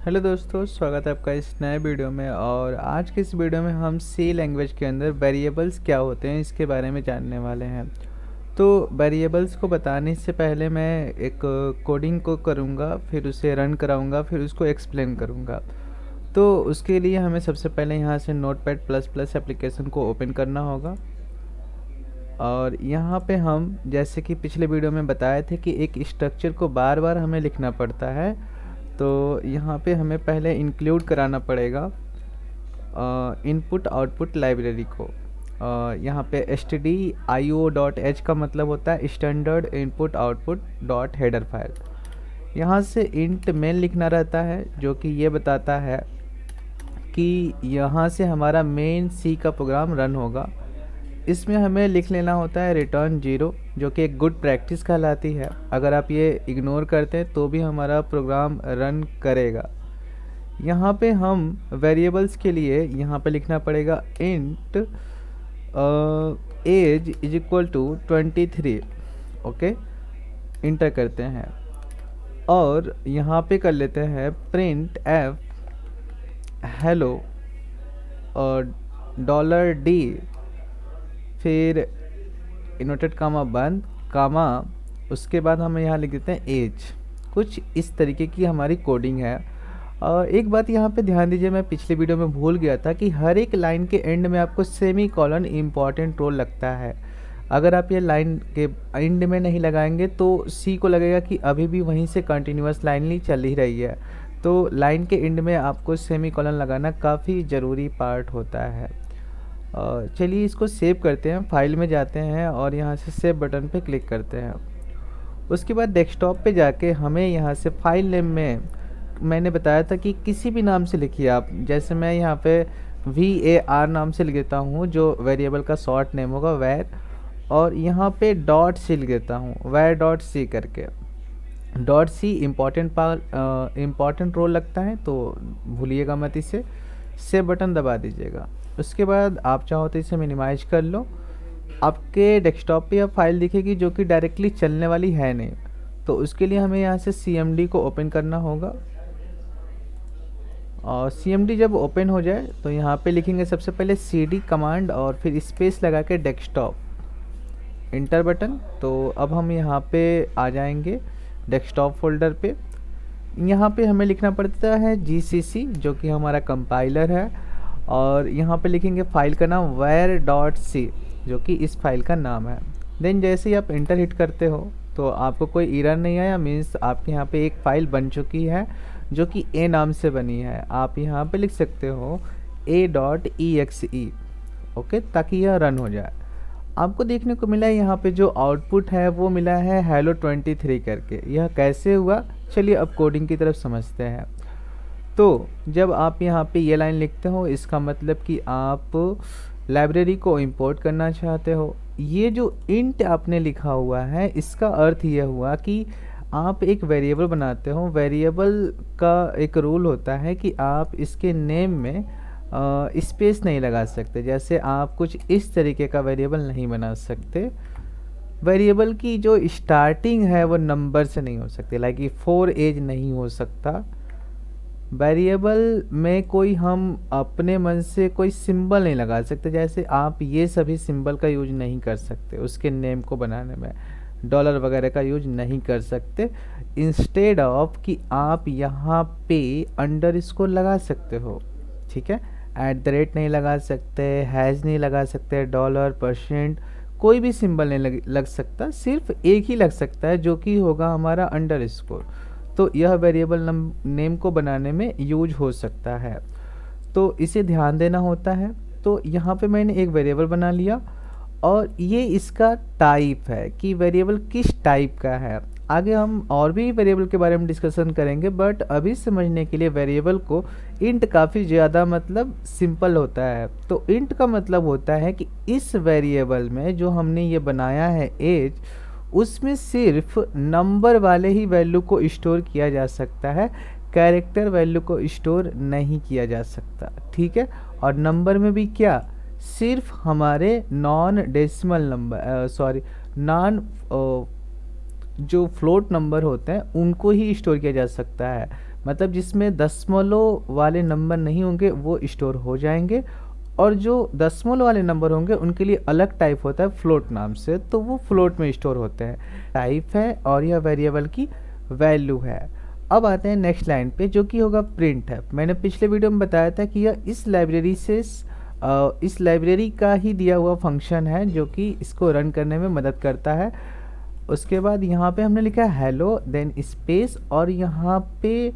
Hello दोस्तों, स्वागत है आपका इस नए वीडियो में। और आज के इस वीडियो में हम सी लैंग्वेज के अंदर वेरिएबल्स क्या होते हैं इसके बारे में जानने वाले हैं। तो वेरिएबल्स को बताने से पहले मैं एक कोडिंग को करूँगा, फिर उसे रन कराऊँगा, फिर उसको एक्सप्लेन करूँगा। तो उसके लिए हमें सबसे पहले यहाँ से नोटपैड प्लस प्लस एप्लीकेशन को ओपन करना होगा। और यहाँ पे हम जैसे कि पिछले वीडियो में बताए थे कि एक स्ट्रक्चर को बार बार हमें लिखना पड़ता है, तो यहाँ पे हमें पहले इंक्लूड कराना पड़ेगा इनपुट आउटपुट लाइब्रेरी को। यहाँ पे stdio.h का मतलब होता है standard input output dot header file. यहाँ से इंट मेन लिखना रहता है, जो कि ये बताता है कि यहाँ से हमारा मेन सी का प्रोग्राम रन होगा। इसमें हमें लिख लेना होता है रिटर्न 0, जो कि एक गुड प्रैक्टिस कहलाती है। अगर आप ये इग्नोर करते हैं तो भी हमारा प्रोग्राम रन करेगा। यहाँ पे हम वेरिएबल्स के लिए यहाँ पे लिखना पड़ेगा int age is equal to 23। Okay, enter करते हैं और यहाँ पे कर लेते हैं प्रिंट एफ हेलो और $d, फिर इनवर्टेड कामा बंद कामा, उसके बाद हम यहाँ लिख देते हैं एज। कुछ इस तरीके की हमारी कोडिंग है। और एक बात यहाँ पे ध्यान दीजिए, मैं पिछले वीडियो में भूल गया था कि हर एक लाइन के एंड में आपको सेमी कॉलन इम्पॉर्टेंट रोल लगता है। अगर आप ये लाइन के एंड में नहीं लगाएंगे तो सी को लगेगा कि अभी भी वहीं से कंटिन्यूस लाइनली चल ही रही है। तो लाइन के एंड में आपको सेमी कॉलन लगाना काफ़ी ज़रूरी पार्ट होता है। चलिए इसको सेव करते हैं, फाइल में जाते हैं और यहाँ से सेव बटन पे क्लिक करते हैं। उसके बाद डेस्कटॉप पे जाके हमें यहाँ से फाइल नेम में मैंने बताया था कि किसी भी नाम से लिखिए आप। जैसे मैं यहाँ पे var नाम से लिख देता हूँ, जो वेरिएबल का शॉर्ट नेम होगा वैर, और यहाँ पे डॉट सी लिख देता हूँ वैर डॉट सी करके। डॉट सी इम्पॉर्टेंट रोल लगता है, तो भूलिएगा मत इसे। सेव बटन दबा दीजिएगा। उसके बाद आप चाहो तो इसे मिनिमाइज कर लो। आपके डेस्कटॉप पे यह फाइल दिखेगी जो कि डायरेक्टली चलने वाली है नहीं, तो उसके लिए हमें यहाँ से cmd को ओपन करना होगा। और cmd जब ओपन हो जाए तो यहाँ पे लिखेंगे सबसे पहले cd कमांड और फिर स्पेस लगा के डेस्कटॉप, इंटर बटन। तो अब हम यहाँ पे आ जाएंगे डेस्कटॉप फोल्डर पे। यहाँ पे हमें लिखना पड़ता है gcc, जो कि हमारा कंपाइलर है, और यहाँ पे लिखेंगे फाइल का नाम var.c, जो कि इस फाइल का नाम है। देन जैसे ही आप इंटर हिट करते हो तो आपको कोई एरर नहीं आया, मीन्स आपके यहाँ पे एक फ़ाइल बन चुकी है जो कि a नाम से बनी है। आप यहाँ पे लिख सकते हो a.exe, ओके, ताकि यह रन हो जाए। आपको देखने को मिला है यहाँ पे जो आउटपुट है वो मिला है hello 23 करके। यह कैसे हुआ, चलिए अब कोडिंग की तरफ समझते हैं। तो जब आप यहाँ पे ये लाइन लिखते हो, इसका मतलब कि आप लाइब्रेरी को इंपोर्ट करना चाहते हो। ये जो इंट आपने लिखा हुआ है, इसका अर्थ ये हुआ कि आप एक वेरिएबल बनाते हो। वेरिएबल का एक रूल होता है कि आप इसके नेम में स्पेस नहीं लगा सकते। जैसे आप कुछ इस तरीके का वेरिएबल नहीं बना सकते। वेरिएबल की जो स्टार्टिंग है वो नंबर से नहीं हो सकती, लाइक कि फॉर एज नहीं हो सकता। वेरिएबल में कोई हम अपने मन से कोई सिंबल नहीं लगा सकते। जैसे आप ये सभी सिंबल का यूज नहीं कर सकते उसके नेम को बनाने में, डॉलर वगैरह का यूज नहीं कर सकते। इंस्टेड ऑफ कि आप यहाँ पे अंडरस्कोर लगा सकते हो, ठीक है। @ नहीं लगा सकते, हैज़ नहीं लगा सकते, डॉलर, %, कोई भी सिंबल नहीं लग सकता। सिर्फ एक ही लग सकता है, जो कि होगा हमारा अंडरस्कोर। तो यह वेरिएबल नेम को बनाने में यूज हो सकता है, तो इसे ध्यान देना होता है। तो यहाँ पे मैंने एक वेरिएबल बना लिया और ये इसका टाइप है कि वेरिएबल किस टाइप का है। आगे हम और भी वेरिएबल के बारे में डिस्कशन करेंगे, बट अभी समझने के लिए वेरिएबल को इंट काफ़ी ज़्यादा मतलब सिंपल होता है। तो इंट का मतलब होता है कि इस वेरिएबल में जो हमने ये बनाया है एज, उसमें सिर्फ नंबर वाले ही वैल्यू को स्टोर किया जा सकता है, कैरेक्टर वैल्यू को स्टोर नहीं किया जा सकता, ठीक है। और नंबर में भी क्या, सिर्फ हमारे नॉन डेसिमल नंबर जो फ्लोट नंबर होते हैं उनको ही स्टोर किया जा सकता है। मतलब जिसमें दशमलव वाले नंबर नहीं होंगे वो स्टोर हो जाएंगे, और जो दशमलव वाले नंबर होंगे उनके लिए अलग टाइप होता है फ्लोट नाम से, तो वो फ्लोट में स्टोर होते हैं। टाइप है और यह वेरिएबल की वैल्यू है। अब आते हैं नेक्स्ट लाइन पे, जो कि होगा प्रिंट है। मैंने पिछले वीडियो में बताया था कि यह इस लाइब्रेरी का ही दिया हुआ फंक्शन है जो कि इसको रन करने में मदद करता है। उसके बाद यहाँ पे हमने लिखा है हेलो, देन स्पेस, और यहाँ पे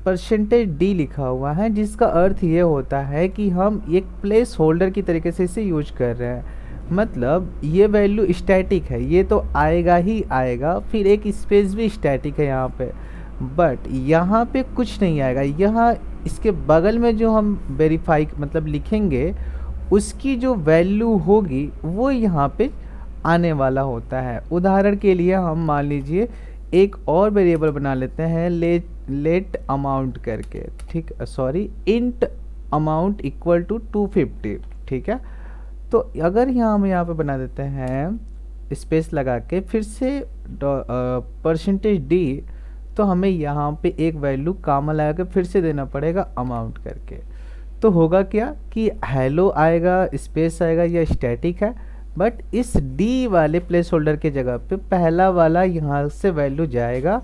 परसेंटेज डी लिखा हुआ है, जिसका अर्थ ये होता है कि हम एक प्लेस होल्डर की तरीके से इसे यूज कर रहे हैं। मतलब ये वैल्यू स्टैटिक है, ये तो आएगा ही आएगा, फिर एक स्पेस भी स्टैटिक है यहाँ पे, बट यहाँ पे कुछ नहीं आएगा। यहाँ इसके बगल में जो हम वेरीफाई मतलब लिखेंगे उसकी जो वैल्यू होगी वो यहाँ पे आने वाला होता है। उदाहरण के लिए हम मान लीजिए एक और वेरिएबल बना लेते हैं लेट अमाउंट करके, ठीक, sorry, int amount equal to 250, ठीक है। तो अगर हम यहाँ पे बना देते हैं स्पेस लगा के फिर से परसेंटेज डी, तो हमें यहाँ पे एक वैल्यू कामा लगा के फिर से देना पड़ेगा अमाउंट करके। तो होगा क्या कि हेलो आएगा, स्पेस आएगा, यह स्टैटिक है, बट इस डी वाले प्लेस होल्डर के जगह पे पहला वाला यहाँ से वैल्यू जाएगा,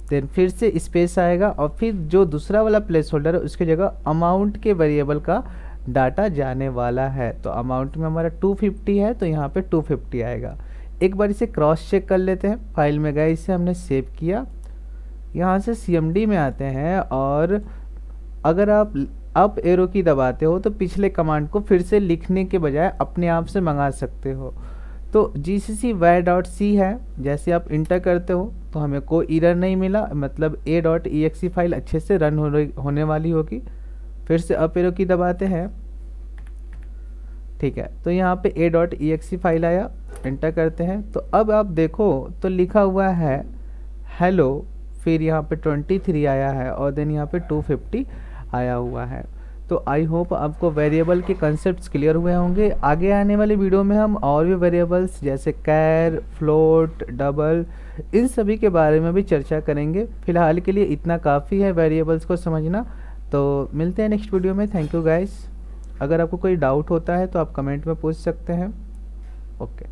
देन फिर से स्पेस आएगा, और फिर जो दूसरा वाला प्लेस होल्डर है उसकी जगह अमाउंट के वेरिएबल का डाटा जाने वाला है। तो अमाउंट में हमारा 250 है तो यहाँ पे 250 आएगा। एक बार इसे क्रॉस चेक कर लेते हैं। फाइल में गए, इसे हमने सेव किया, यहाँ से CMD में आते हैं, और अगर आप अप एरो की दबाते हो तो पिछले कमांड को फिर से लिखने के बजाय अपने आप से मंगा सकते हो। तो gcc var.c है, जैसे आप इंटर करते हो तो हमें कोई एरर नहीं मिला, मतलब a.exe फाइल अच्छे से रन होने वाली होगी। फिर से अप एरो की दबाते हैं, ठीक है, तो यहाँ पे a.exe फाइल आया, इंटर करते हैं तो अब आप देखो तो लिखा हुआ है हेलो, फिर यहाँ पे 23 आया है, और देन यहाँ पे 250 आया हुआ है। तो आई होप आपको वेरिएबल के कॉन्सेप्ट्स क्लियर हुए होंगे। आगे आने वाले वीडियो में हम और भी वेरिएबल्स जैसे कैर, फ्लोट, डबल, इन सभी के बारे में भी चर्चा करेंगे। फिलहाल के लिए इतना काफ़ी है वेरिएबल्स को समझना। तो मिलते हैं नेक्स्ट वीडियो में। Thank you guys. अगर आपको कोई डाउट होता है तो आप कमेंट में पूछ सकते हैं। ओके।